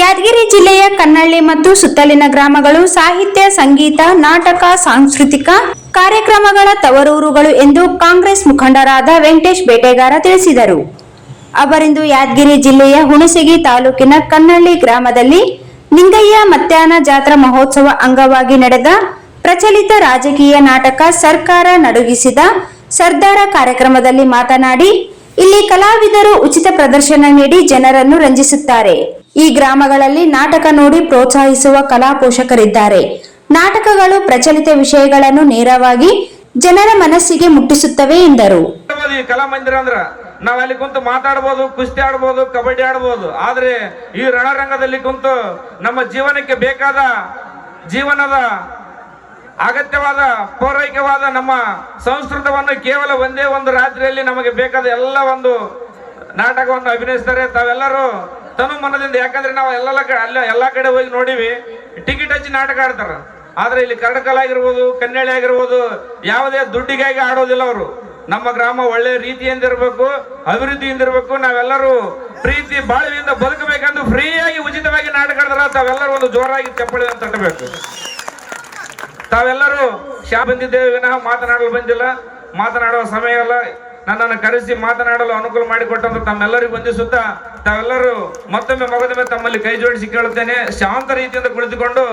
ಯಾದಗಿರಿ ಜಿಲ್ಲೆಯ ಕನ್ನಳ್ಳಿ ಮತ್ತು ಸುತ್ತಲಿನ ಗ್ರಾಮಗಳು ಸಾಹಿತ್ಯ, ಸಂಗೀತ, ನಾಟಕ, ಸಾಂಸ್ಕೃತಿಕ ಕಾರ್ಯಕ್ರಮಗಳ ತವರೂರುಗಳು ಎಂದು ಕಾಂಗ್ರೆಸ್ ಮುಖಂಡರಾದ ವೆಂಕಟೇಶ್ ಬೇಟೆಗಾರ ತಿಳಿಸಿದರು. ಅವರಿಂದು ಯಾದಗಿರಿ ಜಿಲ್ಲೆಯ ಹುಣಸಗಿ ತಾಲೂಕಿನ ಕನ್ನಳ್ಳಿ ಗ್ರಾಮದಲ್ಲಿ ನಿಂಗಯ್ಯ ಮತ್ಯಾನ ಜಾತ್ರಾ ಮಹೋತ್ಸವ ಅಂಗವಾಗಿ ನಡೆದ ಪ್ರಚಲಿತ ರಾಜಕೀಯ ನಾಟಕ ಸರ್ಕಾರ ನಡುಗಿಸಿದ ಸರ್ದಾರ ಕಾರ್ಯಕ್ರಮದಲ್ಲಿ ಮಾತನಾಡಿ, ಇಲ್ಲಿ ಕಲಾವಿದರು ಉಚಿತ ಪ್ರದರ್ಶನ ನೀಡಿ ಜನರನ್ನು ರಂಜಿಸುತ್ತಾರೆ. ಈ ಗ್ರಾಮಗಳಲ್ಲಿ ನಾಟಕ ನೋಡಿ ಪ್ರೋತ್ಸಾಹಿಸುವ ಕಲಾ ಪೋಷಕರಿದ್ದಾರೆ. ನಾಟಕಗಳು ಪ್ರಚಲಿತ ವಿಷಯಗಳನ್ನು ನೇರವಾಗಿ ಜನರ ಮನಸ್ಸಿಗೆ ಮುಟ್ಟಿಸುತ್ತವೆ ಎಂದರು. ಕಲಾ ಮಂದಿರ ಅಂದ್ರ ನಾವ್ ಅಲ್ಲಿ ಕುಂತು ಮಾತಾಡಬಹುದು, ಕುಸ್ತಿ ಆಡಬಹುದು, ಕಬಡ್ಡಿ ಆಡಬಹುದು. ಆದ್ರೆ ಈ ರಣರಂಗದಲ್ಲಿ ಕುಂತು ನಮ್ಮ ಜೀವನಕ್ಕೆ ಬೇಕಾದ ಜೀವನದ ಅಗತ್ಯವಾದ ಪೌರಾಣಿಕವಾದ ನಮ್ಮ ಸಂಸ್ಕೃತವನ್ನು ಕೇವಲ ಒಂದೇ ಒಂದು ರಾತ್ರಿಯಲ್ಲಿ ನಮಗೆ ಬೇಕಾದ ಎಲ್ಲ ಒಂದು ನಾಟಕವನ್ನು ಅಭಿನಯಿಸ್ತಾರೆ. ತಾವೆಲ್ಲರೂ ತನು ಮನದಿಂದ, ಯಾಕಂದ್ರೆ ನಾವು ಎಲ್ಲಾ ಕಡೆ ಹೋಗಿ ನೋಡಿವಿ, ಟಿಕೆಟ್ ಹಚ್ಚಿ ನಾಟಕ ಆಡ್ತಾರ. ಆದ್ರೆ ಇಲ್ಲಿ ಕರ್ಡಕಲ್ ಆಗಿರ್ಬೋದು, ಕನ್ನಳ್ಳಿ ಆಗಿರ್ಬೋದು, ಯಾವುದೇ ದುಡ್ಡಿಗಾಗಿ ಆಡೋದಿಲ್ಲ ಅವರು. ನಮ್ಮ ಗ್ರಾಮ ಒಳ್ಳೆ ರೀತಿಯಿಂದ ಇರಬೇಕು, ಅಭಿವೃದ್ಧಿಯಿಂದ ಇರಬೇಕು. ನಾವೆಲ್ಲರೂ ಪ್ರೀತಿ ಬಾಳ್ವೆಯಿಂದ ಬದುಕಬೇಕಂದು ಫ್ರೀಯಾಗಿ ಉಚಿತವಾಗಿ ನಾಟಕ ಆಡ್ತಾರ. ತಾವೆಲ್ಲರೂ ಒಂದು ಜೋರಾಗಿ ಚಪ್ಪಳಿ ತಟ್ಟಬೇಕು. ತಾವೆಲ್ಲರೂ ಬಂದಿದ್ದೇವೆ ವಿನಃ ಮಾತನಾಡಲು ಬಂದಿಲ್ಲ. ಮಾತನಾಡುವ ಸಮಯ ಅಲ್ಲ. ನನ್ನನ್ನು ಕರೆಸಿ ಮಾತನಾಡಲು ಅನುಕೂಲ ಮಾಡಿಕೊಟ್ಟಂತ ತಮ್ಮೆಲ್ಲರಿಗೂ ವಂದಿಸುತ್ತಾ, ತಾವೆಲ್ಲರೂ ಮತ್ತೊಮ್ಮೆ ಮಗದೊಮ್ಮೆ ತಮ್ಮಲ್ಲಿ ಕೈ ಜೋಡಿಸಿ ಕೇಳುತ್ತೇನೆ, ಶಾಂತ ರೀತಿಯಿಂದ ಕುಳಿತುಕೊಂಡು